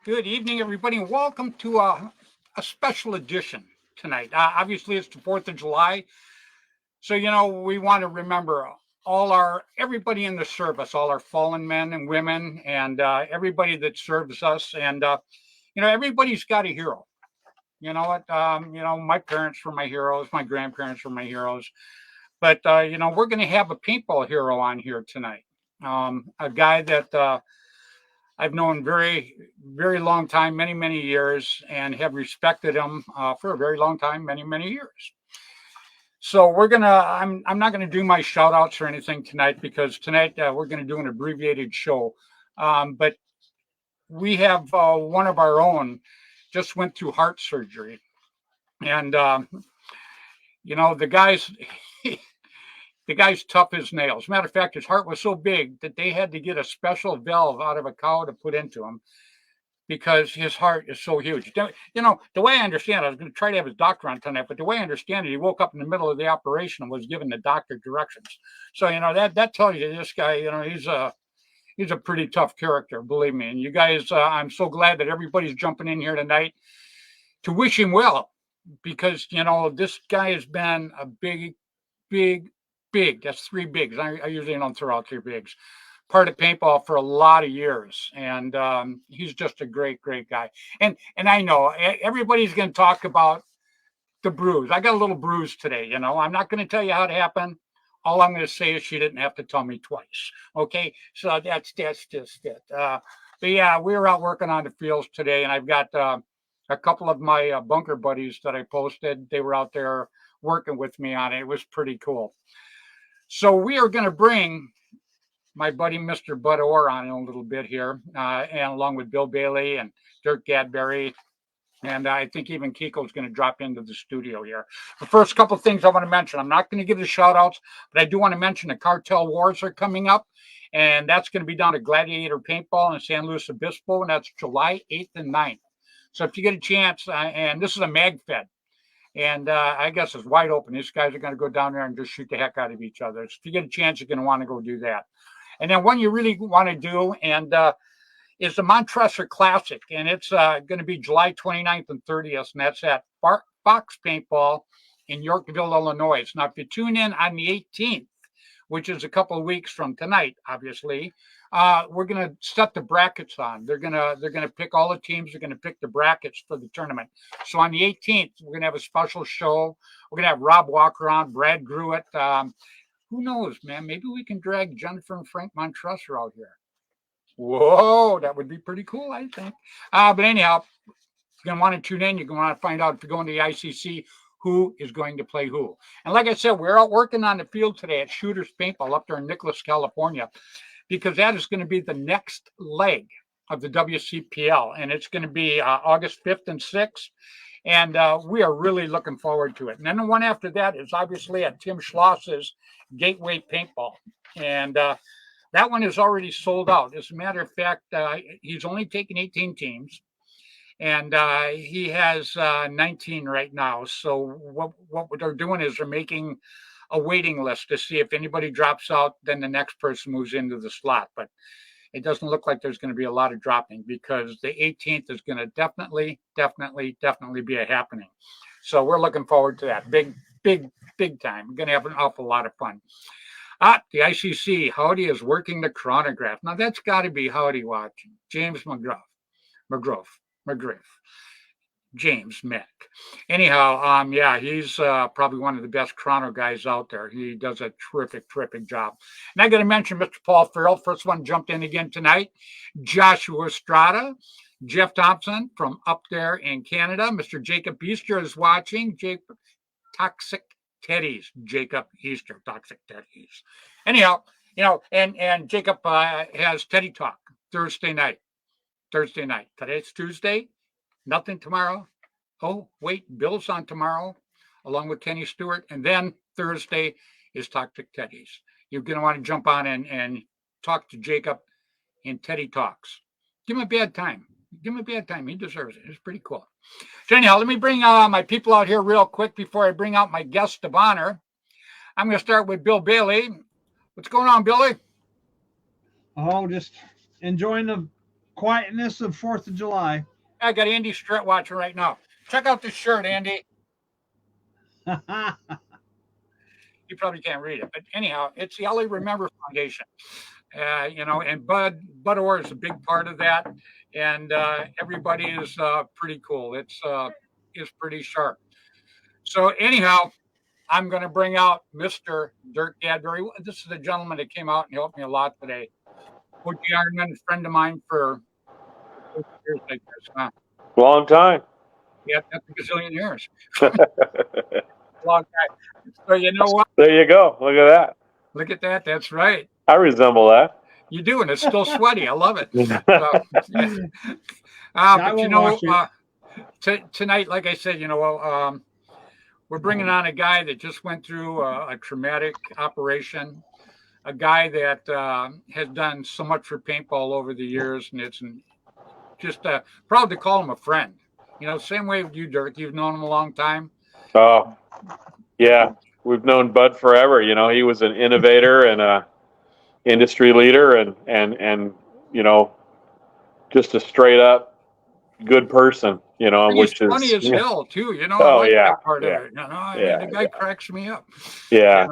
Good evening, everybody, and welcome to a special edition tonight. Obviously, it's the 4th of July, so we want to remember everybody in the service, all our fallen men and women, and everybody that serves us. And everybody's got a hero. You know what? My parents were my heroes, my grandparents were my heroes, but we're going to have a paintball hero on here tonight. A guy that I've known very, very long time, many, many years, and have respected him for a very long time, many, many years. So I'm not gonna do my shout outs or anything tonight because tonight we're gonna do an abbreviated show. But we have one of our own just went through heart surgery, and the guy's the guy's tough as nails. Matter of fact, his heart was so big that they had to get a special valve out of a cow to put into him because his heart is so huge. The way I understand it, I was going to try to have his doctor on tonight, but the way I understand it, he woke up in the middle of the operation and was given the doctor directions. So that tells you this guy, he's a pretty tough character, believe me. And you guys, I'm so glad that everybody's jumping in here tonight to wish him well, because this guy has been a big, big, big. That's three bigs. I usually don't throw out three bigs. Part of paintball for a lot of years, and he's just a great, great guy. And I know everybody's going to talk about the bruise. I got a little bruise today. I'm not going to tell you how it happened. All I'm going to say is she didn't have to tell me twice. Okay, so that's just it. But yeah, we were out working on the fields today, and I've got a couple of my bunker buddies that I posted. They were out there working with me on it. It was pretty cool. So we are going to bring my buddy Mr. Bud Orr on in a little bit here, and along with Bill Bailey and Dirk Gadberry. And I think even Kiko's going to drop into the studio here. The first couple of things I want to mention, I'm not going to give the shout outs, but I do want to mention the Cartel Wars are coming up. And that's going to be down at Gladiator Paintball in San Luis Obispo, and that's July 8th and 9th. So if you get a chance, and this is a mag fed, and I guess it's wide open. These guys are going to go down there and just shoot the heck out of each other. So if you get a chance, you're going to want to go do that. And then one you really want to do is the Montresor Classic, and it's going to be July 29th and 30th, and that's at Fox Paintball in Yorkville, Illinois. Now, if you tune in on the 18th, which is a couple of weeks from tonight, obviously, we're going to set the brackets on. They're going to pick all the teams. They're going to pick the brackets for the tournament. So on the 18th, we're going to have a special show. We're going to have Rob Walker on, Brad Gruitt. Who knows, man? Maybe we can drag Jennifer and Frank Montresor out here. Whoa, that would be pretty cool, I think. But anyhow, you're going to want to tune in. You're going to want to find out if you're going to the ICC who is going to play who. And like I said, we're out working on the field today at Shooter's Paintball up there in Nicholas, California, because that is going to be the next leg of the WCPL. And it's going to be August 5th and 6th. And we are really looking forward to it. And then the one after that is obviously at Tim Schloss's Gateway Paintball. And that one is already sold out. As a matter of fact, he's only taken 18 teams. And he has 19 right now. So what they're doing is they're making a waiting list to see if anybody drops out, then the next person moves into the slot. But it doesn't look like there's going to be a lot of dropping because the 18th is going to definitely be a happening. So we're looking forward to that. Big time. We're going to have an awful lot of fun. The ICC, Howdy is working the chronograph. Now that's got to be Howdy watching. James McGriff. James Mack. Anyhow, yeah, he's probably one of the best chrono guys out there. He does a terrific job. And I got to mention Mr. Paul Farrell, first one jumped in again tonight. Joshua Estrada, Jeff Thompson from up there in Canada. Mr. Jacob Easter is watching. Toxic Teddy's, Jacob Easter, Toxic Teddy's. Anyhow, and Jacob has Teddy Talk Thursday night. Today's Tuesday. Nothing tomorrow. Oh, wait, Bill's on tomorrow, along with Kenny Stewart. And then Thursday is Toxic Teddy's. You're going to want to jump on and talk to Jacob in Teddy Talks. Give him a bad time. He deserves it. It's pretty cool. So anyhow, let me bring my people out here real quick before I bring out my guest of honor. I'm going to start with Bill Bailey. What's going on, Billy? Oh, just enjoying quietness of 4th of July. I got Andy Strett watching right now. Check out this shirt, Andy. You probably can't read it, but anyhow, it's the LA Remember Foundation. And Bud Orr is a big part of that, and everybody is pretty cool. It's pretty sharp. So anyhow, I'm going to bring out Mr. Dirk Gadbury. This is the gentleman that came out and helped me a lot today. OG Ironman, a friend of mine for years, I guess, huh? Long time. Yeah, that's a gazillion years. Long time. So you know what? There you go. Look at that. Look at that. That's right. I resemble that. You do, and it's still sweaty. I love it. But you know, tonight, like I said, we're bringing on a guy that just went through a traumatic operation, a guy that has done so much for paintball over the years, and it's just proud to call him a friend. Same way with you, Dirk. You've known him a long time. Oh, yeah. We've known Bud forever. He was an innovator and a industry leader, and just a straight up good person. Which is funny as hell too. Oh, I like yeah, that part yeah. of it. The guy cracks me up. Yeah,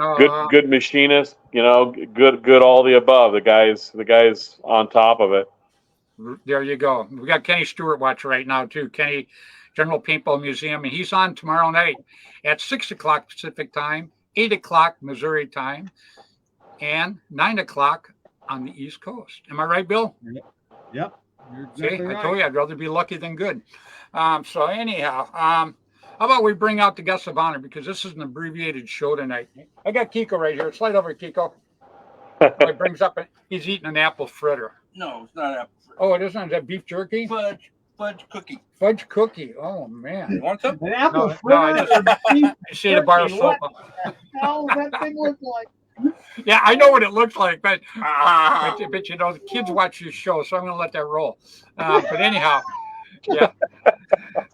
good machinist. Good all the above. The guy's on top of it. There you go. We got Kenny Stewart watching right now too. Kenny, General Paintball Museum, and he's on tomorrow night at 6:00 Pacific time, 8:00 Missouri time, and 9:00 on the East Coast. Am I right, Bill? Yep. See, I told you I'd rather be lucky than good. So anyhow, how about we bring out the guest of honor, because this is an abbreviated show tonight. I got Kiko right here. Slide over, Kiko. He brings up he's eating an apple fritter. No, it's not apple fritter. Oh, it isn't. Is that beef jerky? Fudge cookie. Fudge cookie. Oh man. You want some? An apple No, fritter? I see the bar of soap. What the hell does that thing look like? Yeah, I know what it looks like, but the kids watch this show, so I'm going to let that roll. But anyhow, yeah,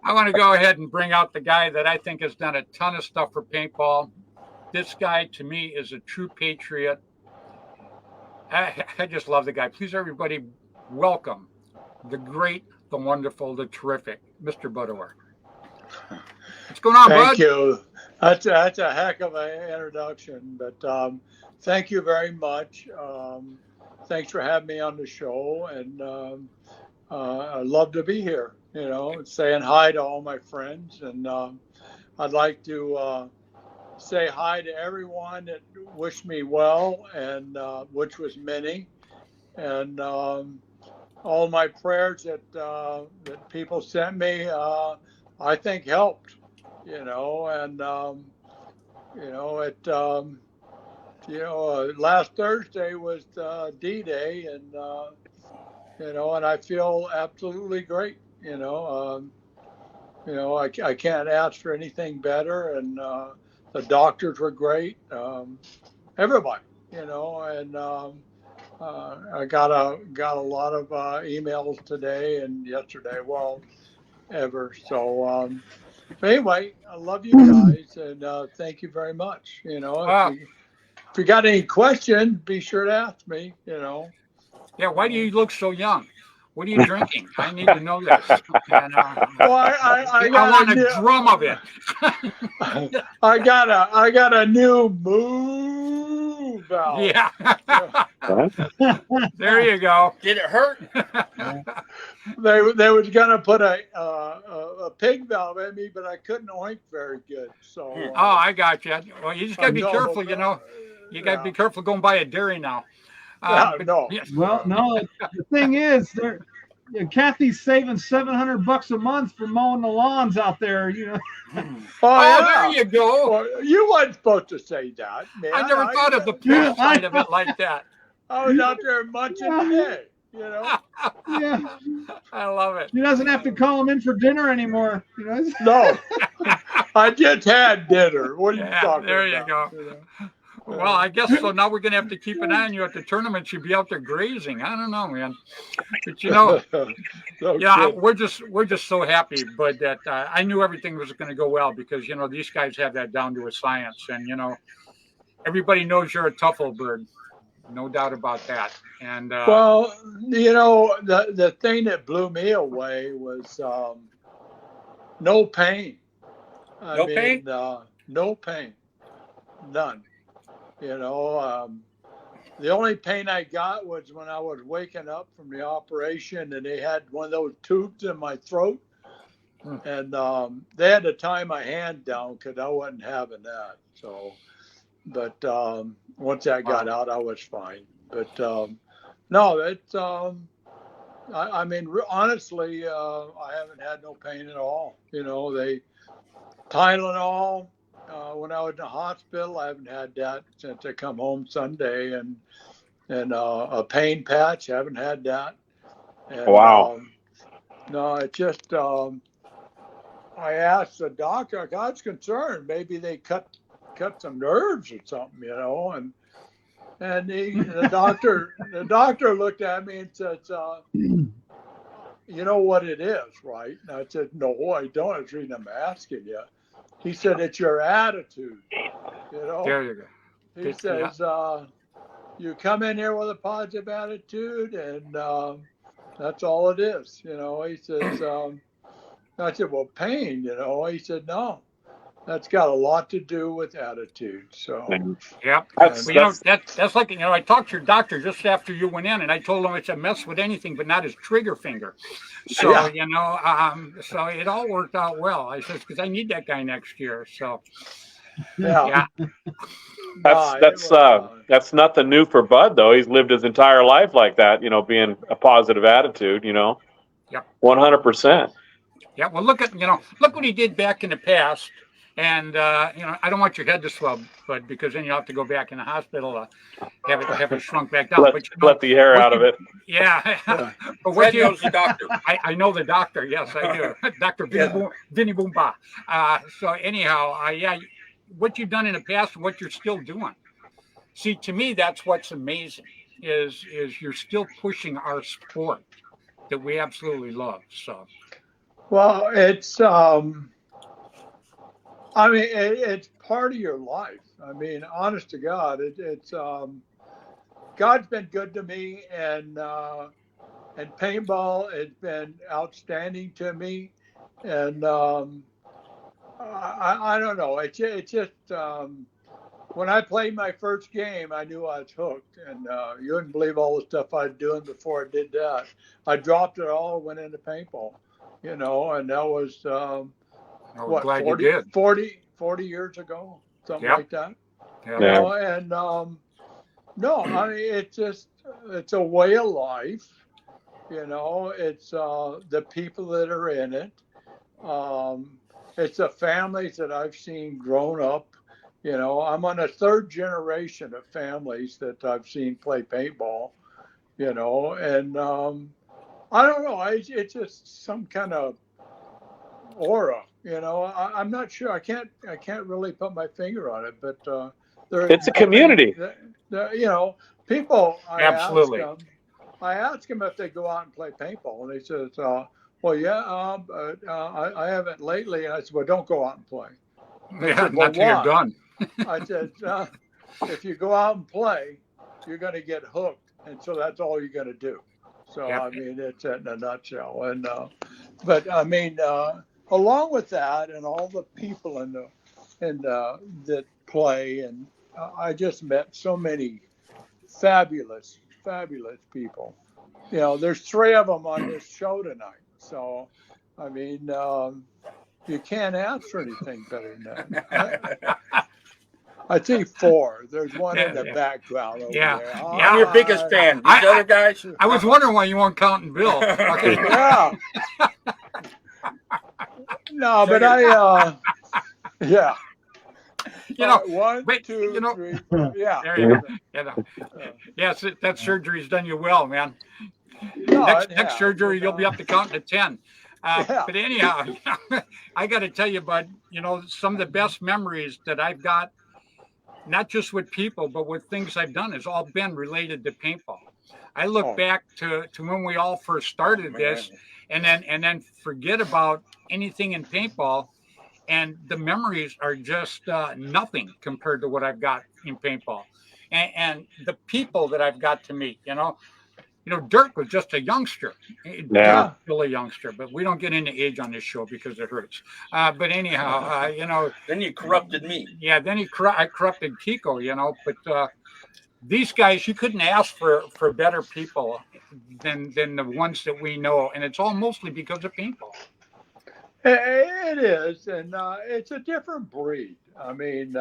I want to go ahead and bring out the guy that I think has done a ton of stuff for paintball. This guy, to me, is a true patriot. I just love the guy. Please, everybody, welcome the great, the wonderful, the terrific, Mr. Bud Orr. What's going on, Bud? Thank you. That's a heck of an introduction, but thank you very much. Thanks for having me on the show, and I love to be here. Saying hi to all my friends, and I'd like to say hi to everyone that wished me well, and which was many, and all my prayers that people sent me, I think helped. Last Thursday was D-Day, and and I feel absolutely great. I can't ask for anything better, and the doctors were great. Everybody, and I got a lot of emails today and yesterday. Well, ever. So, but anyway, I love you guys, and thank you very much. If you got any questions, be sure to ask me. Yeah, why do you look so young? What are you drinking? I need to know this. And, well, I want a drum of it. I got a new move valve. Yeah. There you go. Did it hurt? They was gonna put a pig valve in me, but I couldn't oink very good. So. I got you. Well, you just gotta be careful. You gotta be careful going by a dairy now. No. Well, no. The thing is, Kathy's saving $700 a month for mowing the lawns out there. There you go. Well, you weren't supposed to say that, man. I never thought of the plus side of it like that. I was out there munching today. Yeah. I love it. He doesn't have to call him in for dinner anymore. No. I just had dinner. What are you talking about? There you go. Well, I guess so. Now we're going to have to keep an eye on you at the tournament. You'd be out there grazing. I don't know, man. But we're just so happy, but that I knew everything was going to go well, because these guys have that down to a science, and everybody knows you're a tough old bird. No doubt about that. And Well, you know, the thing that blew me away was no pain. I No mean, pain? no pain, none. You know, the only pain I got was when I was waking up from the operation and they had one of those tubes in my throat. And they had to tie my hand down because I wasn't having that. So, but once that got out, I was fine. But no, it's, I mean, honestly, I haven't had no pain at all. You know, they Tylenol. When I was in the hospital, I haven't had that since I come home Sunday, and a pain patch. Haven't had that. And, Wow. no, it just. I asked the doctor. God's concerned. Maybe they cut some nerves or something, you know. And the doctor looked at me and said, "You know what it is, right?" And I said, "No, I don't. I was reading. I'm asking you." He said, "It's your attitude." You know. there you go. He says, "You come in here with a positive attitude, and that's all it is." You know. He says. I said, "Well, pain, you know." He said, "No, that's got a lot to do with attitude." So, Yeah. That's Well, you know, that's that's like, you know, I talked to your doctor just after you went in, and I told him it's a mess with anything, but not his trigger finger. So, Yeah. you know, so it all worked out well. I said, because I need that guy next year. So, yeah, yeah. that's nothing new for Bud though. He's lived his entire life like that, you know, being a positive attitude, you know. Yep. 100%. Yeah. Well, look what he did back in the past. And, you know, I don't want your head to swell, but because then you have to go back in the hospital to have it shrunk back down. Let, But, you know, let the hair out of it. Yeah. But Fred knows the doctor. I know the doctor. Yes, I do. Dr. Vinny Boomba. So anyhow, yeah, what you've done in the past and what you're still doing. See, to me, that's what's amazing is you're still pushing our sport that we absolutely love. So, well, it's I mean, it's part of your life. I mean, honest to God, it's God's been good to me, and paintball has been outstanding to me, and I don't know. It's just when I played my first game, I knew I was hooked, and you wouldn't believe all the stuff I was doing before I did that. I dropped it all, went into paintball, you know, and that was what, glad 40, you did. 40 years ago, something like that. Yeah. You know, and no, I mean, it's a way of life. You know, it's the people that are in it. It's the families that I've seen grown up. You know, I'm on a third generation of families that I've seen play paintball. You know, and I don't know. It's just some kind of aura. You know, I'm not sure. I can't really put my finger on it, but It's a community. You know, people. Absolutely. I ask them if they go out and play paintball, and they says, "Well, yeah, but I haven't lately." And I said, "Well, don't go out and play." They Yeah, said, "Well, not till you're why?" done. I said, "If you go out and play, you're going to get hooked, and so that's all you're going to do." So Yep. I mean, it's in a nutshell. And but I mean, along with that, and all the people that play, and I just met so many fabulous people. You know, there's 3 of them on this show tonight. So, I mean, you can't ask for anything better than that. I think 4. There's one in the background over there. I'm your biggest fan. These other guys. I was wondering why you weren't counting Bill. Okay. Yeah. No, but yeah. You know, 1, wait, 2, you know, 3. Yeah. there you go. You know. Yes, that surgery's done you well, man. No, Next surgery, you'll be up to counting to 10. But anyhow, I got to tell you, Bud, you know, some of the best memories that I've got, not just with people, but with things I've done, has all been related to paintball. I look back to when we all first started this, and then forget about anything in paintball, and the memories are just nothing compared to what I've got in paintball. and the people that I've got to meet. Dirk was just a youngster. Yeah. Dirk's still a youngster, but we don't get into age on this show because it hurts. But anyhow, Then you corrupted me. yeah. Then I corrupted Kiko. But these guys, you couldn't ask for better people than the ones that we know, and it's all mostly because of paintball. It is, and it's a different breed. I mean,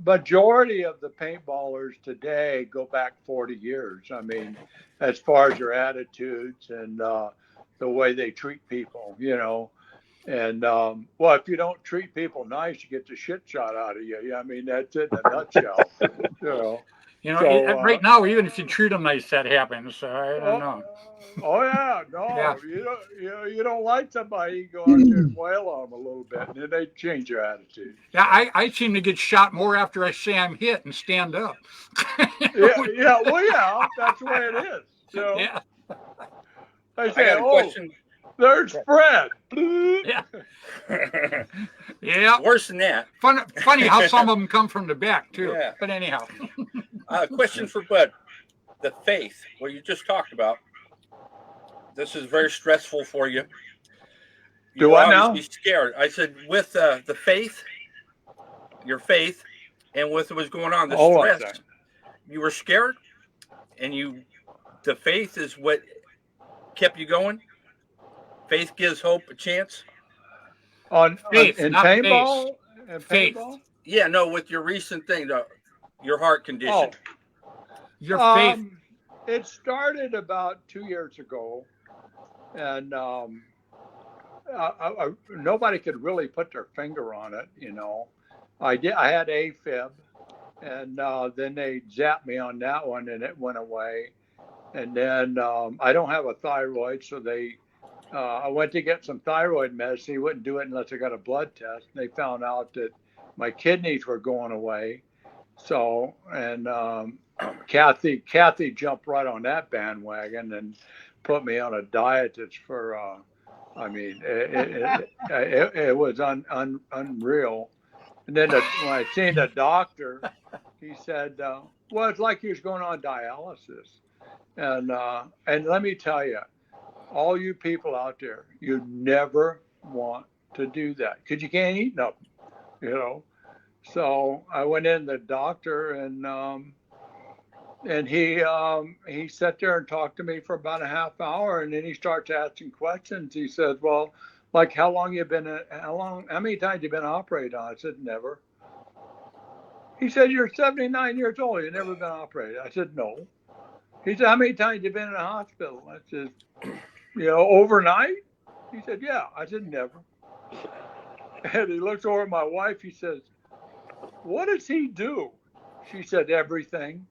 majority of the paintballers today go back 40 years. I mean, as far as their attitudes and the way they treat people, And well, if you don't treat people nice, you get the shit shot out of you. I mean, that's it in a nutshell. Right now, even if you treat them nice, that happens. I don't know. Oh yeah, no, Yeah. You don't like somebody, you go out there and wail on them a little bit, and then they change your attitude. Yeah, I seem to get shot more after I say I'm hit and stand up. Yeah, well, yeah, that's the way it is. Yeah. I I say, got a question. there's Fred. Yeah. Yeah. Worse than that. Funny how some of them come from the back too. Yeah. But anyhow. Question for Bud. The faith, what you just talked about. This is very stressful for you. Do I now? Be scared. I said with the faith, your faith, and with what was going on, the stress. You were scared, and the faith is what kept you going. Faith gives hope a chance. In paintball? Faith. Yeah, no, with your recent thing, your heart condition. Your faith. It started about 2 years ago, and nobody could really put their finger on it. I had AFib, and then they zapped me on that one, and it went away. And then I don't have a thyroid, so I went to get some thyroid medicine. He wouldn't do it unless I got a blood test. And they found out that my kidneys were going away. So, and Kathy jumped right on that bandwagon and put me on a diet that's for, it was unreal. And then when I seen the doctor, he said, well, it's like he was going on dialysis. And let me tell you, all you people out there, you never want to do that because you can't eat nothing, So I went in the doctor, and he sat there and talked to me for about a half hour, and then he starts asking questions. He said, well, like how many times you been operated on? I said, never. He said, you're 79 years old. You've never been operated. I said, no. He said, how many times you been in a hospital? I said, overnight? He said, yeah. I said, never. And he looks over at my wife. He says, what does he do? She said, everything,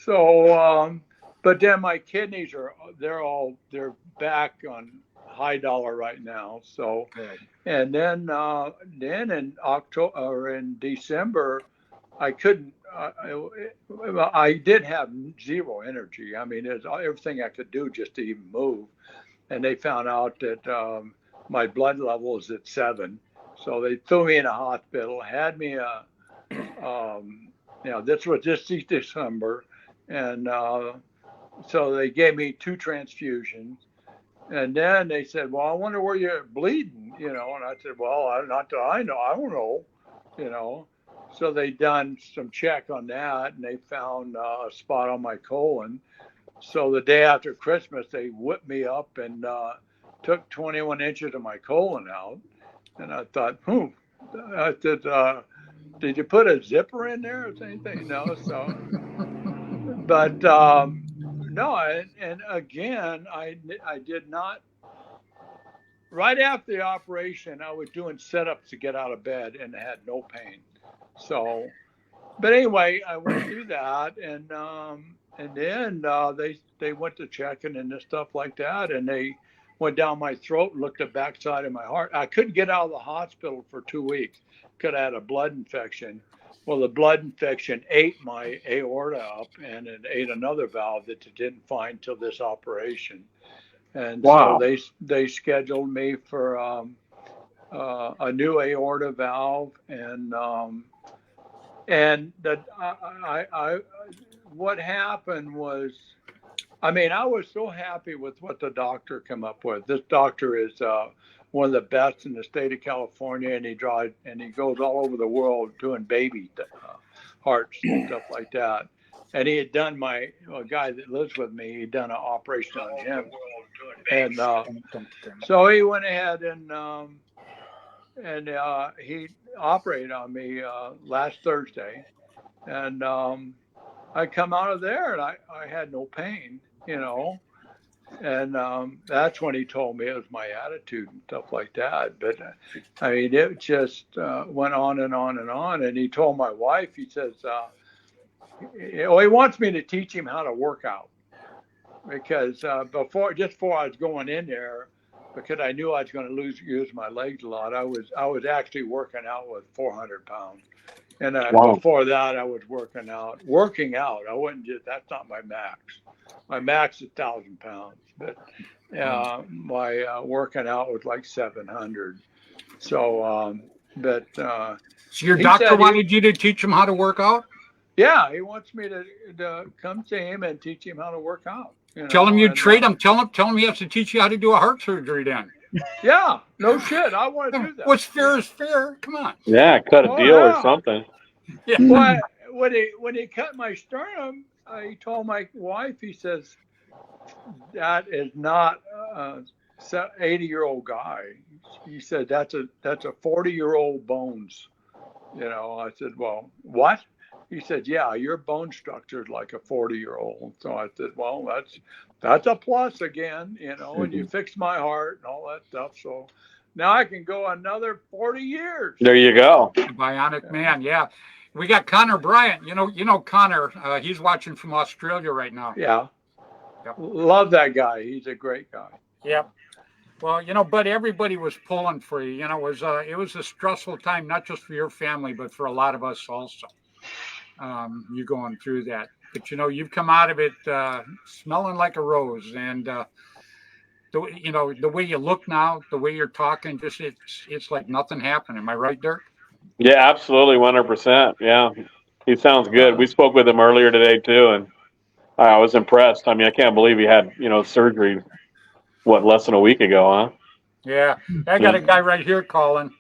So, but then my kidneys they're back on high dollar right now. So, and then in October or in December, I couldn't. I did have zero energy. I mean, it's everything I could do just to even move. And they found out that my blood level is at 7. So they threw me in a hospital, had me, this was just December. And so they gave me 2 transfusions. And then they said, well, I wonder where you're bleeding, And I said, well, not that I know. I don't know, So they done some check on that, and they found a spot on my colon. So the day after Christmas, they whipped me up and took 21 inches of my colon out. And I thought, I said, did you put a zipper in there or anything? No. So, but no, and again, I did not. Right after the operation, I was doing setups to get out of bed and had no pain. So, but anyway, I went through that, and then they went to checking and stuff like that, and they went down my throat and looked at the backside of my heart. I couldn't get out of the hospital for 2 weeks. Could have had a blood infection. Well, the blood infection ate my aorta up, and it ate another valve that they didn't find till this operation. And wow. So they scheduled me for a new aorta valve, and And what happened was, I mean, I was so happy with what the doctor came up with. This doctor is one of the best in the state of California, and he goes all over the world doing baby hearts and stuff like that. And he had done a guy that lives with me, he'd done an operation on him. And so he went ahead and he operated on me last Thursday. And I come out of there and I had no pain, you know. And that's when he told me it was my attitude and stuff like that. But I mean, it just went on and on and on. And he told my wife, he says, he wants me to teach him how to work out, because before I was going in there, because I knew I was going to use my legs a lot, I was actually working out with 400 pounds. And before that, I was working out. I wouldn't that's not my max. My max is 1,000 pounds, but my working out was like 700. So, so your doctor wanted you to teach him how to work out? Yeah, he wants me to come to him and teach him how to work out. You know? Tell him you trade him. Tell him he has to teach you how to do a heart surgery then. Yeah, no shit. I want to do that. What's fair is fair. Come on. Yeah, cut a deal or something. Yeah. Well, when he cut my sternum, he told my wife, he says, that is not a 80-year-old guy. He said, that's a 40-year-old bones. You know, I said, well, what? He said, yeah, your bone structure is like a 40-year-old. So I said, well, that's a plus again, you know, and you fixed my heart and all that stuff. So now I can go another 40 years. There you go. Bionic man, yeah. We got Connor Bryant. You know Connor. He's watching from Australia right now. Yeah. Yep. Love that guy. He's a great guy. Yep. Well, you know, but everybody was pulling for you. You know, it was a stressful time, not just for your family, but for a lot of us also. You going through that, but you know, you've come out of it smelling like a rose, and the way you look now, the way you're talking, just it's like nothing happened. Am I right, Dirk? Yeah, absolutely, 100%. Yeah, he sounds good. We spoke with him earlier today too, and I was impressed. I mean, I can't believe he had surgery. What, less than a week ago, huh? Yeah, I got a guy right here calling.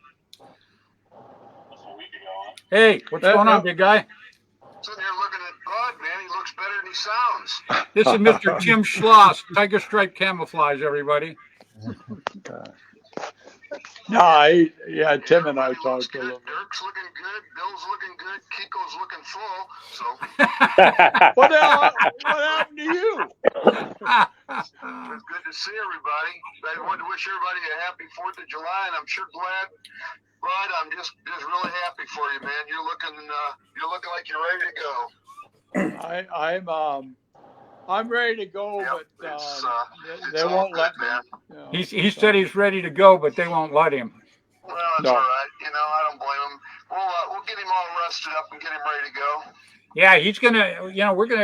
Hey, what's going on, big guy? Sitting here looking at Bud, man. He looks better than he sounds. This is Mr. Tim Schloss, Tiger Stripe Camouflage, everybody. No, Tim and I talked a little bit. Dirk's looking good. Bill's looking good. Kiko's looking full. So what happened to you? it's good to see everybody. I wanted to wish everybody a happy 4th of July, and I'm sure glad. Bud, I'm just really happy for you, man. You're looking like you're ready to go. I'm ready to go, yep, but they won't let me. You know, he said he's ready to go, but they won't let him. Well, that's all right. You know, I don't blame him. We'll get him all rested up and get him ready to go. Yeah, he's gonna.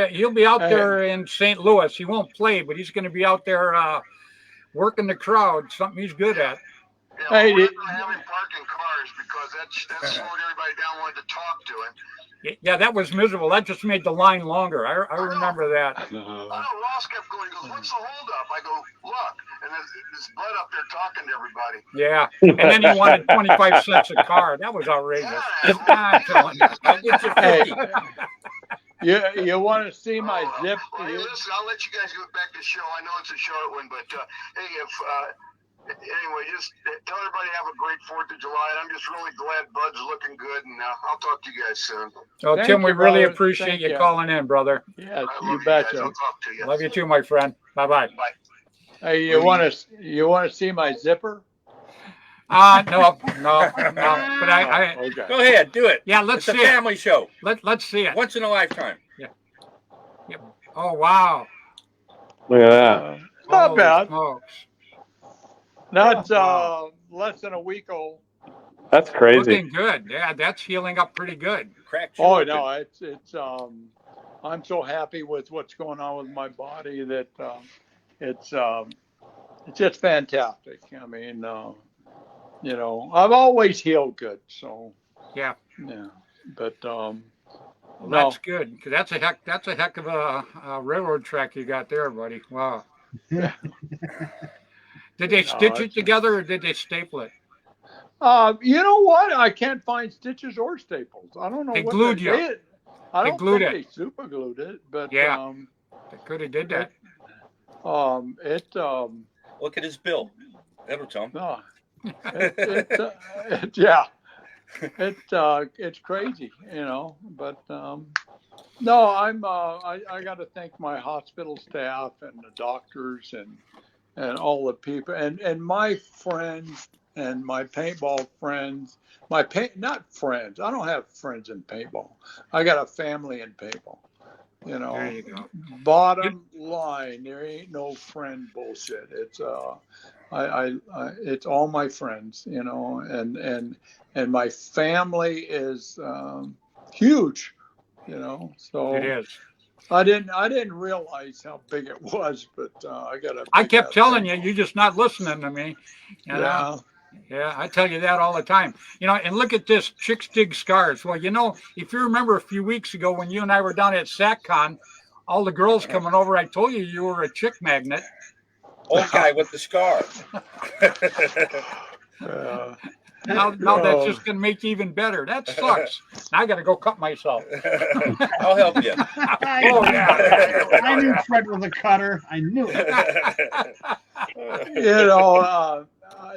He'll be out there in St. Louis. He won't play, but he's gonna be out there working the crowd. Something he's good at. Yeah, well, we're not gonna have him parking cars because that slowed everybody down. Wanted to talk to him. Yeah, that was miserable. That just made the line longer. I remember that. I know. Ross kept going. He goes, "What's the holdup?" I go, "Look," and there's Bud up there talking to everybody. Yeah, and then he wanted 25 cents a car. That was outrageous. I'm telling you. I'll get you 50. You want to see my zip? Well, hey, listen, I'll let you guys get back to the show. I know it's a short one, but hey, anyway, just tell everybody have a great 4th of July. And I'm just really glad Bud's looking good, and I'll talk to you guys soon. Oh, Tim, we really appreciate you calling in, brother. Yes, you betcha. I'll talk to you. Love you too, my friend. Bye-bye. Bye. Hey, you want to see my zipper? No. But I Okay. Go ahead, do it. Yeah, let's It's see a it. family show. Let's see it. Once in a lifetime. Oh wow. Look at that. Not Holy bad. smokes. That's less than a week old. That's crazy. Looking good. Yeah, that's healing up pretty good. Cracked. Oh no, it's I'm so happy with what's going on with my body that it's just fantastic. I mean, I've always healed good, so Yeah. yeah. But Well, No. that's good, because that's a heck of a railroad track you got there, buddy. Wow. Did they stitch it together or did they staple it? You know what? I can't find stitches or staples. I don't know They what glued you. I They don't glued think it. they super glued it, but Yeah. They could have did that. Look at his bill. That'll tell him. No, yeah, it's crazy, you know. But no, I got to thank my hospital staff and the doctors and all the people and my friends and my paintball friends. Not friends. I don't have friends in paintball. I got a family in paintball. You know, There you go. bottom line, there ain't no friend bullshit. It's it's all my friends, you know, and my family is huge, you know. So It is. I didn't realize how big it was, but I got a. I kept telling you, you're just not listening to me. You know? Yeah. Yeah, I tell you that all the time. You know, and look at this, chicks dig scars. Well, you know, if you remember a few weeks ago when you and I were down at SatCon, all the girls coming over, I told you you were a chick magnet. Old guy with the scar. Now that's just going to make you even better. That sucks. Now I got to go cut myself. I'll help you. I knew Fred was a cutter. I knew it. You know,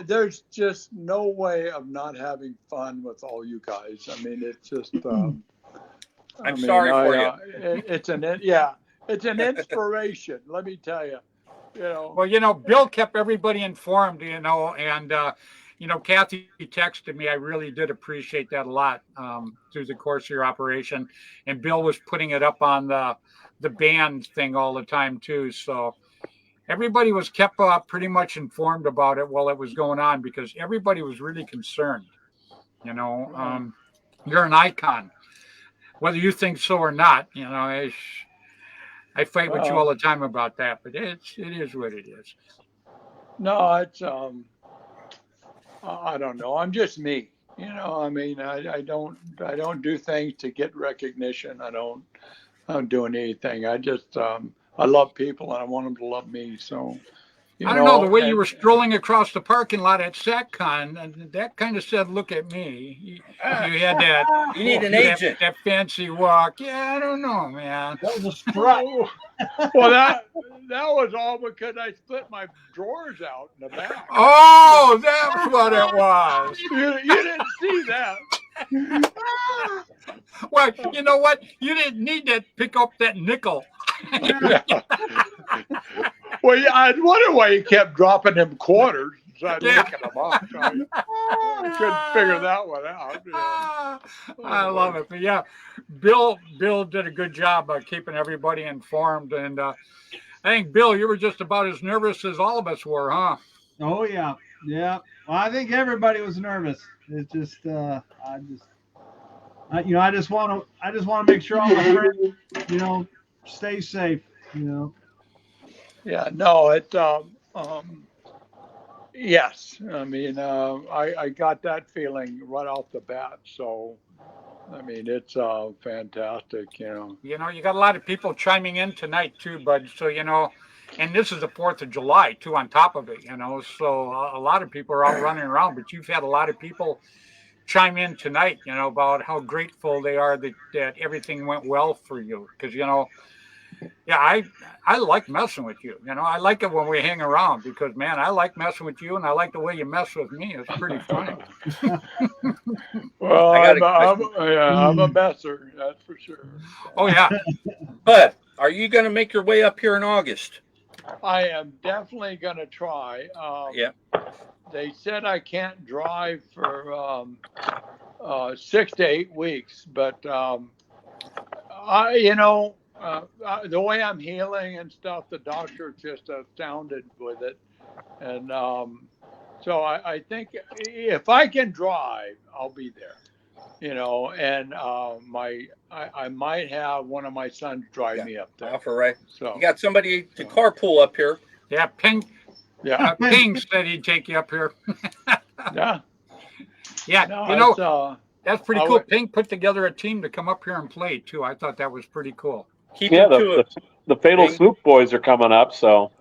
there's just no way of not having fun with all you guys. I mean, it's just. I'm sorry for you. It's an inspiration. Let me tell you. You know. Well, you know, Bill kept everybody informed. You know, and you know, Kathy texted me. I really did appreciate that a lot through the course of your operation, and Bill was putting it up on the band thing all the time too. So. Everybody was kept pretty much informed about it while it was going on because everybody was really concerned. You know, you're an icon, whether you think so or not. You know, I fight with you all the time about that, but it is what it is. No, it's I don't know. I'm just me. You know, I mean, I don't do things to get recognition. I don't do anything. I just I love people and I want them to love me. So, I don't know, the way you were strolling across the parking lot at SatCon, and that kind of said, "Look at me." You had that. You need an agent. That fancy walk. Yeah, I don't know, man. That was a strut. Well, that was all because I split my drawers out in the back. Oh, that's what it was. You didn't see that. Well, you know what? You didn't need to pick up that nickel. Yeah. Well, yeah, I wonder why you kept dropping them quarters instead of picking them up. I couldn't figure that one out. Yeah. I love it. But yeah, Bill did a good job of keeping everybody informed. And I think, Bill, you were just about as nervous as all of us were, huh? Oh, yeah. Yeah. Well, I think everybody was nervous. It's just, I just want to make sure all my friends, you know, stay safe, you know. Yeah, no, yes. I mean, I got that feeling right off the bat. So, I mean, it's fantastic, you know. You know, you got a lot of people chiming in tonight too, bud. So, you know, and this is the 4th of July too on top of it, you know. So a lot of people are out running around, but you've had a lot of people chime in tonight, you know, about how grateful they are that everything went well for you. Because, you know, yeah, I like messing with you. You know, I like it when we hang around because, man, I like messing with you and I like the way you mess with me. It's pretty funny. Well, I'm a messer, that's for sure. Oh, yeah. But are you going to make your way up here in August? I am definitely going to try. Yeah. They said I can't drive for 6 to 8 weeks, but you know, the way I'm healing and stuff, the doctor just astounded with it. And so I think if I can drive, I'll be there, you know, and I might have one of my sons drive me up there. Offer, right? So you got somebody to carpool up here. Yeah, Ping said he'd take you up here. Yeah. Yeah, No, you know, That's pretty cool. Pink put together a team to come up here and play too. I thought that was pretty cool. Keep Yeah, him to it. the Fatal Ping. Swoop boys are coming up, so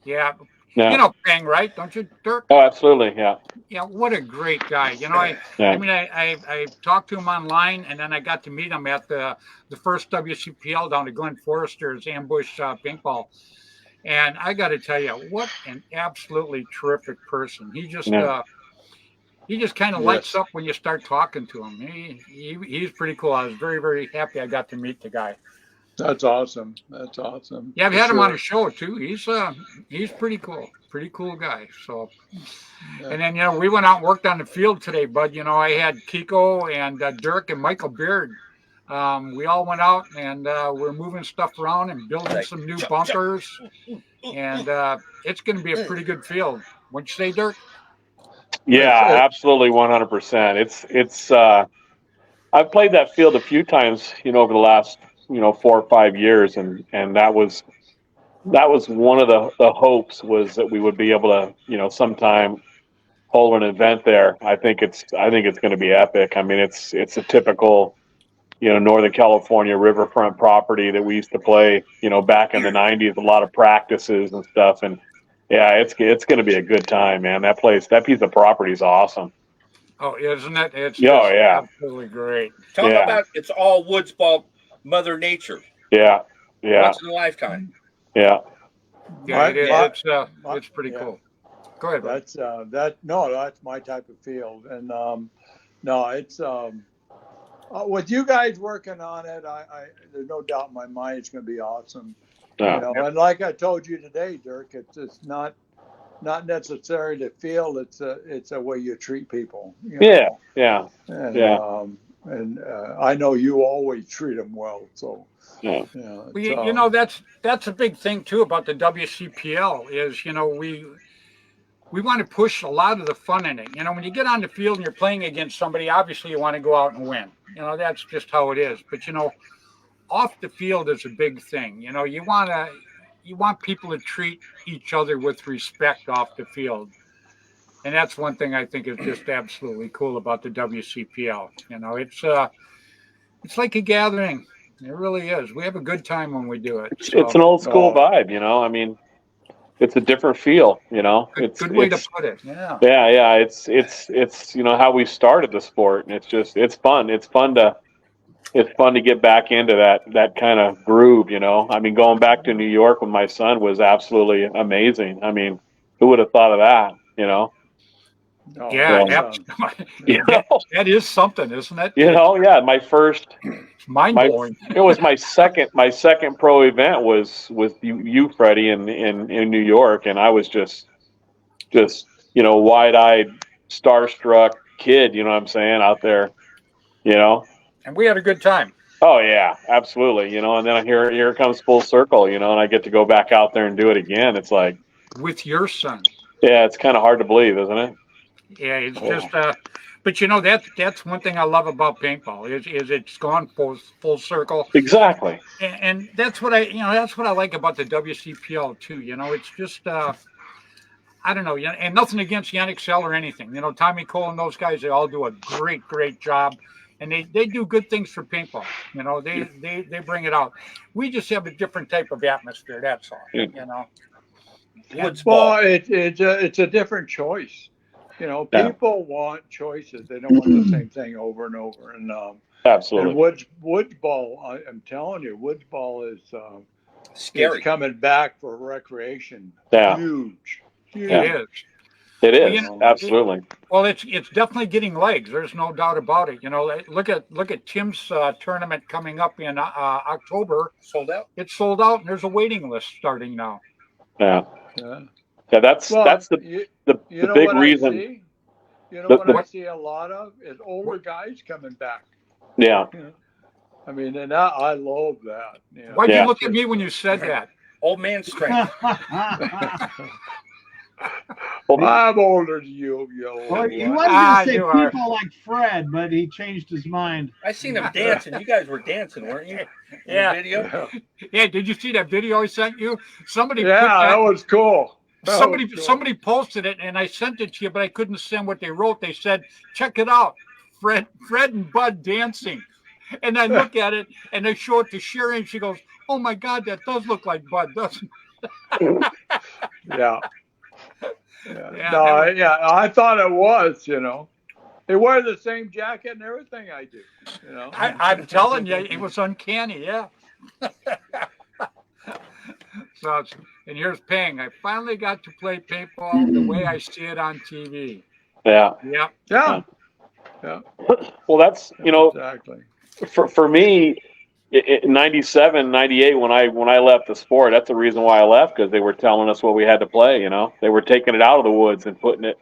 Yeah. yeah. You know Pang, right? Don't you, Dirk? Oh, absolutely, yeah. Yeah, what a great guy. You know, Yeah. I mean, I talked to him online, and then I got to meet him at the first WCPL down at Glen Forrester's Ambush Paintball. And I got to tell you, what an absolutely terrific person. He just kind of lights up when you start talking to him. He's pretty cool. I was very, very happy I got to meet the guy. That's awesome. That's awesome. Yeah, I've had him on a show too. He's pretty cool. Pretty cool guy. So, and then, you know, we went out and worked on the field today, bud. You know, I had Kiko and Dirk and Michael Beard. We all went out and we're moving stuff around and building some new bunkers. And it's going to be a pretty good field. What'd you say, Dirk? Yeah, absolutely, 100%. It's I've played that field a few times, you know, over the last, you know, 4 or 5 years, and that was one of the hopes, was that we would be able to, you know, sometime hold an event there. I think it's going to be epic. I mean, it's a typical, you know, Northern California riverfront property that we used to play, you know, back in the 90s, a lot of practices and stuff. And yeah, it's going to be a good time, man. That piece of property is awesome. Oh, isn't it? It's absolutely great. Talk about it's all woods ball, Mother Nature. Yeah. Yeah. Once in a lifetime. Yeah. Yeah, it's pretty cool. Go ahead. That's that's my type of field. And no, it's with you guys working on it, I there's no doubt in my mind it's going to be awesome. Yeah. You know, and like I told you today, Dirk, it's not necessarily the field. It's a way you treat people. You know? Yeah. And I know you always treat them well. So yeah. Well, you know, that's a big thing too about the WCPL is, you know, we want to push a lot of the fun in it. You know, when you get on the field and you're playing against somebody, obviously you want to go out and win. You know, that's just how it is. But, you know, off the field is a big thing. You know, you want people to treat each other with respect off the field. And that's one thing I think is just absolutely cool about the WCPL. You know, it's like a gathering. It really is. We have a good time when we do it. It's an old school vibe, you know. I mean, it's a different feel, you know. Good way to put it. Yeah. Yeah. It's you know how we started the sport, and it's fun. It's fun to get back into that kind of groove, you know. I mean, going back to New York with my son was absolutely amazing. I mean, who would have thought of that, you know? You know, that is something, isn't it? You know, yeah. My first, mind blowing. It was my second pro event was with you, Freddy, in New York, and I was just you know, wide-eyed, starstruck kid. You know what I'm saying, out there, you know. And we had a good time. Oh yeah, absolutely. You know, and then here it comes full circle, you know, and I get to go back out there and do it again. It's like with your son. Yeah, it's kind of hard to believe, isn't it? Yeah, it's just but you know, that's one thing I love about paintball is it's gone full circle. Exactly. And that's what I like about the WCPL too. You know, it's just I don't know, and nothing against Yannick Sell or anything. You know, Tommy Cole and those guys, they all do a great job. And they do good things for paintball. You know, they bring it out. We just have a different type of atmosphere, that's all. You know. Well, it's a different choice. You know, people want choices. They don't want the same thing over and over. And absolutely. And woods ball, I'm telling you, woods ball is scary. It's coming back for recreation. Yeah. Huge. It is. It is, absolutely. It's definitely getting legs. There's no doubt about it. You know, look at Tim's tournament coming up in October. Sold out. It's sold out, and there's a waiting list starting now. Yeah. That's the big reason. You know what I see a lot of is older guys coming back. Yeah. You know? I mean, and I love that. You know? Why'd you look at me when you said that? Old man strength. Well, I'm older than you. Well, he wanted to say people like Fred, but he changed his mind. I seen him dancing. You guys were dancing, weren't you? Yeah. Video. Yeah. Did you see that video I sent you? Somebody. That was cool. Somebody posted it, and I sent it to you, but I couldn't send what they wrote. They said, "Check it out, Fred and Bud dancing. And I look at it and I show it to Sherry and she goes, "Oh my God, that does look like Bud, doesn't Yeah. Yeah. Yeah, No, that was- yeah, I thought it was, you know. They wear the same jacket and everything I do, you know. I'm telling you, it was uncanny, yeah. So, and here's Ping. I finally got to play paintball the way I see it on TV. Yeah. Yep. Yeah. Yeah. Well, that's, Exactly. for me, in 97, 98, when I left the sport, that's the reason why I left, because they were telling us what we had to play. They were taking it out of the woods and putting it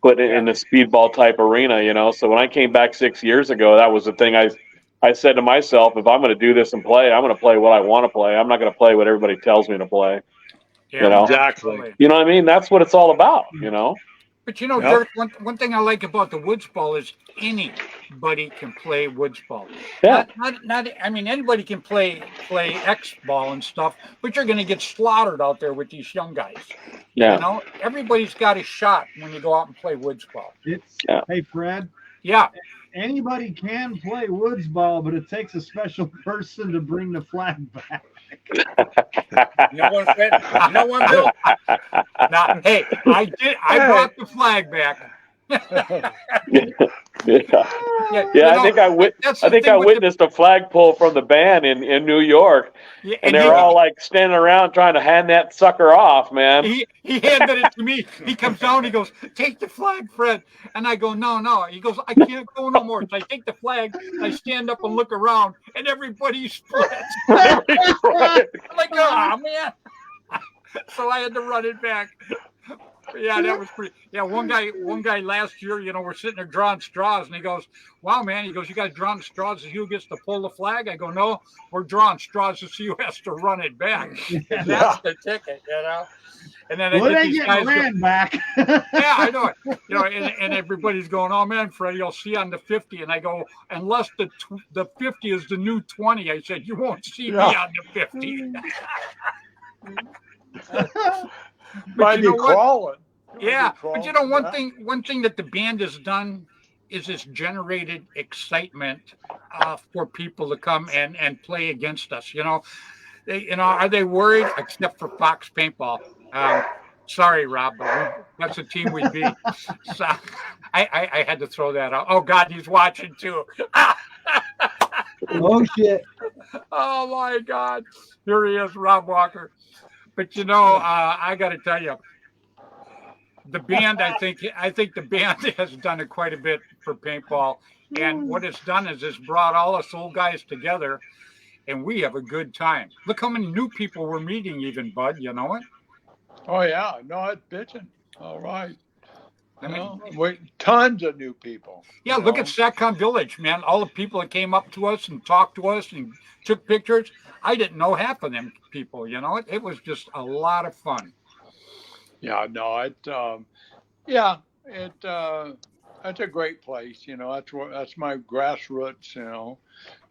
in the speedball type arena. So when I came back 6 years ago, that was the thing I said to myself: if I'm going to do this and play, I'm going to play what I want to play. I'm not going to play what everybody tells me to play. Yeah, Exactly. absolutely. You know what I mean? That's what it's all about. But Dirk, one thing I like about the woods ball is anybody can play woods ball. Yeah. Not I mean, anybody can play X ball and stuff, but you're going to get slaughtered out there with these young guys. Yeah. Everybody's got a shot when you go out and play woods ball. Hey, Fred. Yeah. Anybody can play woods ball, but it takes a special person to bring the flag back. You know what, Fred? You know what, Bill? Now, hey, I brought the flag back. I think I witnessed a flagpole from the band in New York, and they're all like standing around trying to hand that sucker off, man. He handed it to me. He comes down. He goes, "Take the flag, Fred." And I go, "No." He goes, "I can't go no more." So I take the flag. I stand up and look around, and everybody splits. I'm like, "Oh man!" So I had to run it back. Yeah, that was pretty. Yeah, one guy last year, we're sitting there drawing straws, and he goes, "Wow, man," he goes, "you guys drawing straws to see who gets to pull the flag?" I go, "No, we're drawing straws to see who has to run it back." And that's the ticket, And then Well, they get ran back. Yeah, I know it. And everybody's going, "Oh man, Fred, you'll see on the 50." And I go, "Unless the 50 is the new 20," I said, "you won't see me on the 50." Might be crawling. Yeah, but one thing that the band has done is it's generated excitement for people to come and play against us. Are they worried? Except for Fox Paintball. Sorry, Rob, but that's the team we beat. So I had to throw that out. Oh God, he's watching too. Oh shit! Oh my God, here he is, Rob Walker. But I got to tell you, the band, I think the band has done it quite a bit for paintball. And what it's done is it's brought all us old guys together, and we have a good time. Look how many new people we're meeting, even, Bud. You know it? Oh yeah, no, it's bitching. All right. I mean, tons of new people. Yeah, look at Satcom Village, man. All the people that came up to us and talked to us and took pictures. I didn't know half of them people. It was just a lot of fun. Yeah, no, it's a great place. That's my grassroots.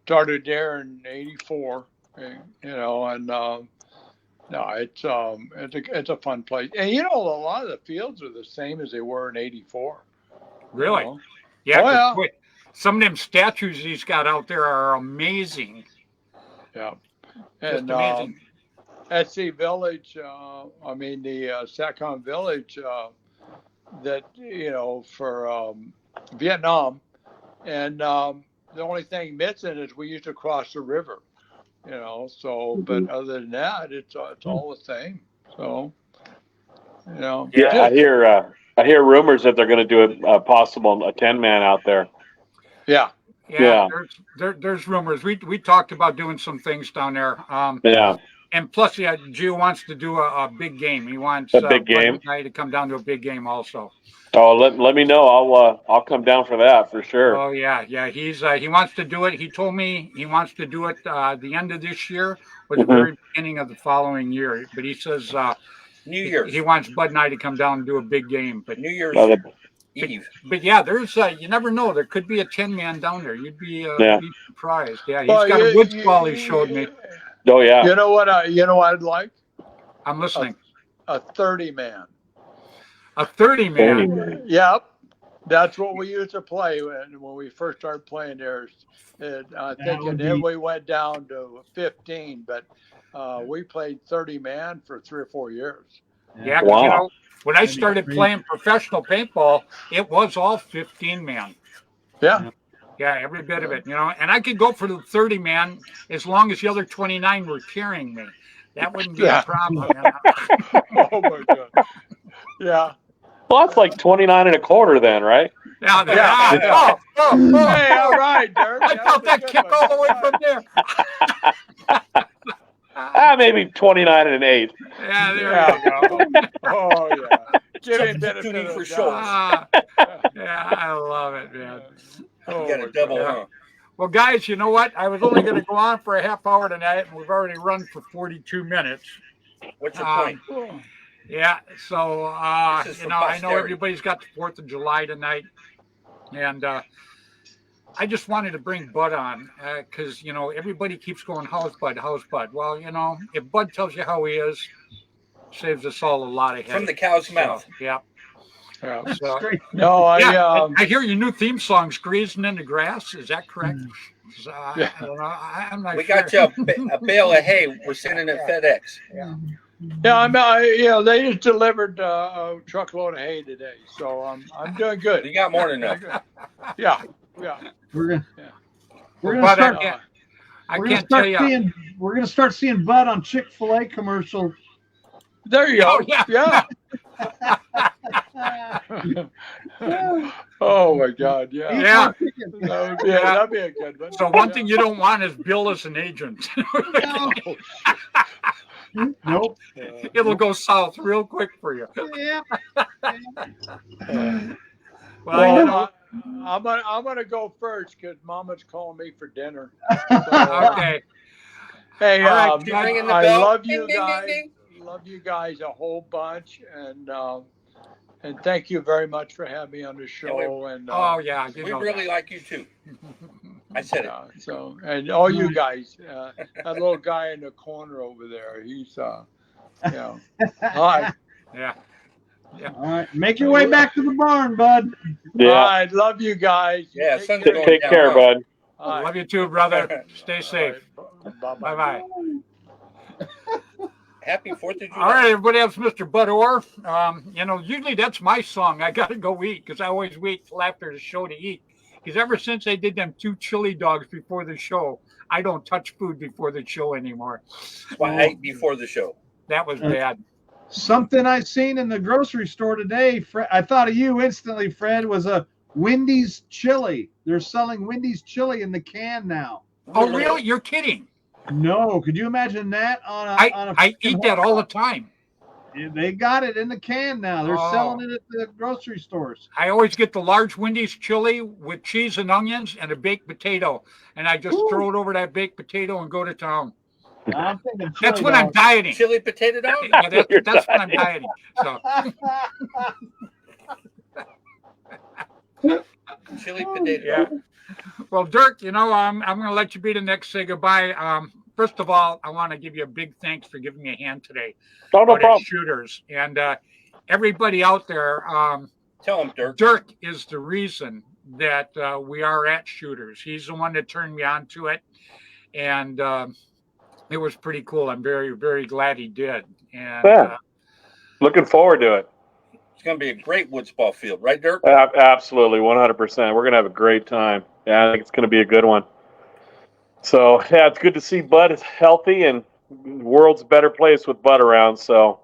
Started there in '84. And no, it's a fun place. And a lot of the fields are the same as they were in '84. Really? Yeah. Some of them statues he's got out there are amazing. Yeah. Just And amazing. SC Village, the Satcom Village, for Vietnam, and the only thing missing is we used to cross the river, but other than that, it's all the same. So, Yeah, I hear rumors that they're going to do a 10-man out there. Yeah. Yeah. There's rumors. We talked about doing some things down there. And plus, Gio wants to do a big game. He wants a big game guy to come down to a big game also. Oh, let me know. I'll come down for that for sure. Oh yeah. He wants to do it. He told me he wants to do it the end of this year or the very beginning of the following year. But he says New Year's. He wants Bud and I to come down and do a big game. But New Year's Eve. But yeah, there's you never know. There could be a 10-man down there. You'd be surprised. Yeah, he's got a woods ball. He showed me. Oh yeah. You know what I'd like? I'm listening. A 30-man. A 30-man. Yep. That's what we used to play when we first started playing there. I think then we went down to 15, but we played 30 man for 3 or 4 years. Yeah, 'cause, Wow. you know, when I started playing professional paintball, it was all 15 man. Yeah. Yeah, every bit of it, you know. And I could go for the 30 man as long as the other 29 were carrying me. That wouldn't be a problem. You know? Oh my God. Yeah. Well, that's like 29 and a quarter then, right? Yeah. Yeah. Hey, all right, Dirk. I felt that kick all the way from there. Maybe 29 and an eighth. Yeah, there you go. Oh yeah. Give him Substituting benefit for of the Schultz. doubt. Yeah, I love it, man. Oh, You got a double, God. huh? Well, guys, you know what? I was only going to go on for a half hour tonight, and we've already run for 42 minutes. What's your point? Yeah, so, This is you for know, I know posterity. everybody's got the 4th of July tonight, and I just wanted to bring Bud on because, you know, everybody keeps going, how's Bud, how's Bud? Well, you know, if Bud tells you how he is, saves us all a lot of headache. From the cow's mouth. Yeah. Yeah. So, No, I hear your new theme song's Grazing in the Grass. Is that correct? Yeah. I don't know. I'm not We sure. got you a bale of hay. We're sending it FedEx. Yeah, they just delivered a truckload of hay today, so I'm doing good. You got more than enough. Yeah. We're gonna Bud, start. I We're gonna can't tell start you. seeing. We're gonna start seeing Bud on Chick-fil-A commercials. There you go. Oh, yeah. Oh my God. Yeah. Yeah. That'd be a good one. So one thing you don't want is Bill as an agent. Nope. It'll go south real quick for you. Yeah. Well, you know, I'm gonna go first because Mama's calling me for dinner. okay. Hey, All right, You ringing the I bell? love you Ding, ding, ding, guys. ding. Love you guys a whole bunch, and thank you very much for having me on the show. And Oh yeah, you We know really that. like you too. I said it. so and all you guys, that little guy in the corner over there, he's hi. Yeah. All right. Make your way back to the barn, Bud. Yeah. I love you guys. Yeah, Take sun's care. going Take down, care, huh? bud. All right. Love you too, brother. Stay safe. Bye Bye bye. Happy 4th of July. All right, everybody else, Mr. Bud Orr. You know, usually that's my song. I got to go eat because I always wait till after the show to eat. Because ever since they did them 2 chili dogs before the show, I don't touch food before the show anymore. That's why I ate before the show. That was bad. Something I seen in the grocery store today, Fred, I thought of you instantly, Fred, was a Wendy's chili. They're selling Wendy's chili in the can now. Oh, really? You're kidding. No, could you imagine that on a I eat that all the time. They got it in the can now. They're Oh. selling it at the grocery stores. I always get the large Wendy's chili with cheese and onions and a baked potato. And I just throw it over that baked potato and go to town. I'm thinking That's chili when I'm dog. dieting. Chili potato dog? Yeah, that's when I'm dieting. So Chili potato yeah. dog. Well, Dirk, you know, I'm going to let you be the next to say goodbye. First of all, I want to give you a big thanks for giving me a hand today. No out at problem. Shooters. And everybody out there, Tell him, Dirk. Dirk is the reason that we are at Shooters. He's the one that turned me on to it. And it was pretty cool. I'm very, very glad he did. And Yeah. Looking forward to it. It's going to be a great woods ball field, right, Dirk? Absolutely, 100%. We're going to have a great time. Yeah, I think it's going to be a good one. So, yeah, it's good to see Bud is healthy and the world's a better place with Bud around. So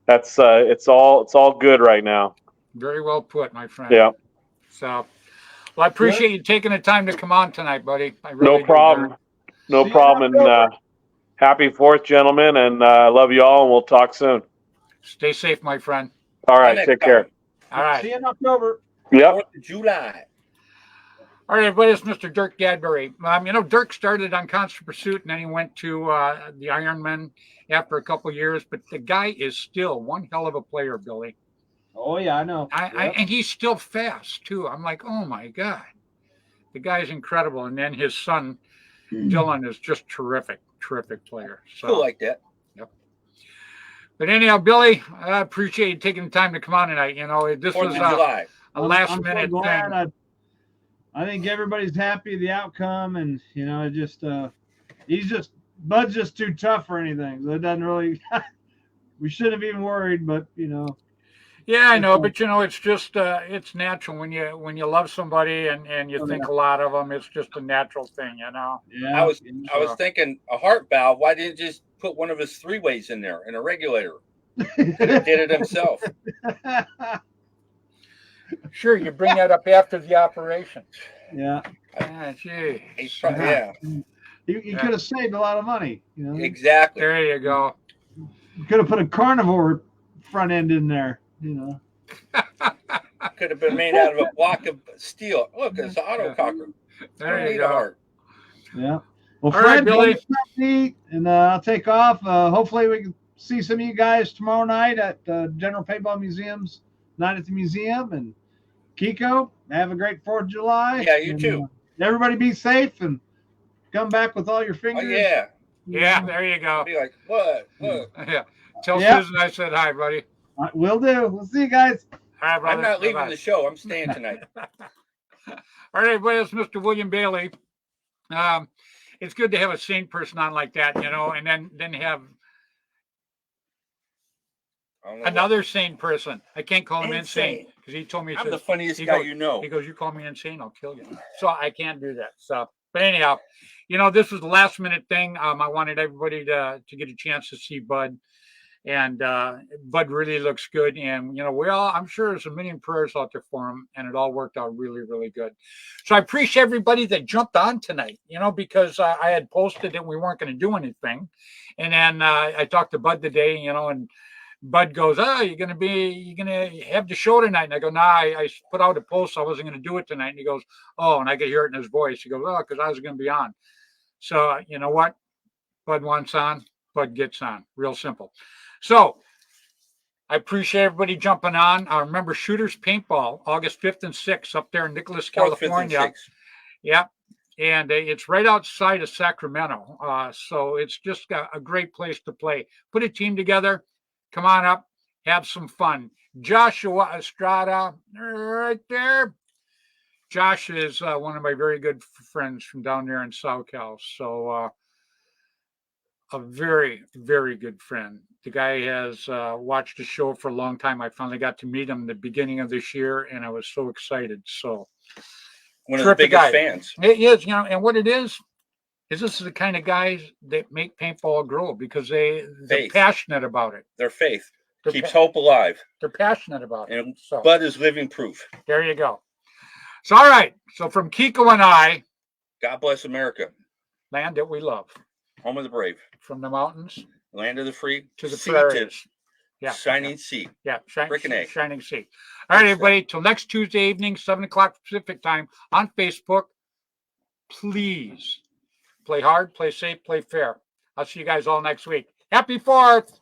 that's it's all good right now. very well put, my friend. Yeah. So, well, I appreciate you taking the time to come on tonight, buddy. I really No do, problem. Dirk. No See you problem. in And October. happy 4th, gentlemen. And I love you all. And we'll talk soon. Stay safe, my friend. All right. Next Take time. care. All right. See you in October. Yep. 4th of July. All right, everybody, it's Mr. Dirk Gadbury. You know, Dirk started on Constant Pursuit, and then he went to the Ironman after a couple years. But the guy is still one hell of a player, Billy. Oh yeah, I know. And he's still fast, too. I'm like, oh, my God. The guy's incredible. And then his son, Dylan, is just terrific player. So, Cool like that. But anyhow, Billy, I appreciate you taking the time to come on tonight. You know, this 4th was of July. last I'm so minute glad. thing. I think everybody's happy with the outcome, and it just Bud's just too tough for anything. So it doesn't really. We shouldn't have even worried, but Yeah, I know, it's but it's just it's natural when you love somebody and you oh, think yeah. a lot of them. It's just a natural thing, Yeah. I was thinking a heart valve. Why didn't you just put one of his 3-ways in there in a regulator? Could have did it himself. Sure, you bring that up after the operation. Yeah. Ah, gee. Yeah. He could have saved a lot of money. Exactly. There you go. You could have put a carnivore front end in there. Could have been made out of a block of steel. Look, it's an autococker. There you go. Yeah. Well, All Fred, right, Billy. and I'll take off. Hopefully, we can see some of you guys tomorrow night at General Paintball Museum's night at the museum. And Kiko, have a great 4th of July. Yeah, you too. Everybody be safe and come back with all your Oh, fingers. yeah. Yeah, there you go. I'll be like, what? Yeah. Tell Yeah. Susan I said hi, buddy. Will do. We'll see you guys. All right, brother. I'm not leaving Bye-bye. the show. I'm staying tonight. All right, everybody, it's Mr. William Bailey. It's good to have a sane person on like that, and then have another sane person. I can't call him insane because he told me I'm the funniest guy you know. He goes, "You call me insane, I'll kill you." So I can't do that. So, but anyhow, this was the last minute thing. I wanted everybody to get a chance to see Bud. And Bud really looks good. And, I'm sure there's a million prayers out there for him. And it all worked out really, really good. So I appreciate everybody that jumped on tonight, because I had posted that we weren't going to do anything. And then I talked to Bud today, and Bud goes, you're going to have the show tonight. And I go, nah, I put out a post. I wasn't going to do it tonight. And he goes, oh, and I could hear it in his voice. He goes, oh, because I was going to be on. So you know what? Bud wants on, Bud gets on. Real simple. So I appreciate everybody jumping on. Remember Shooters Paintball, August 5th and 6th up there in Nicholas, California. Yeah. And it's right outside of Sacramento. So it's just a great place to play. Put a team together. Come on up. Have some fun. Joshua Estrada, right there. Josh is one of my very good friends from down there in SoCal. So a very, very good friend. The guy has watched the show for a long time. I finally got to meet him the beginning of this year, and I was so excited. So, one of the biggest fans. It is, and what it is this is the kind of guys that make paintball grow because they're passionate about it. Their faith keeps hope alive. They're passionate about it. And so, Bud is living proof. There you go. So, all right. So, from Kiko and I, God bless America, land that we love. Home of the brave. From the mountains. Land of the free. To the prairies. Yeah. Shining sea. Yeah. Shining sea. All right, everybody. Till next Tuesday evening, 7 o'clock Pacific time on Facebook. Please play hard, play safe, play fair. I'll see you guys all next week. Happy 4th.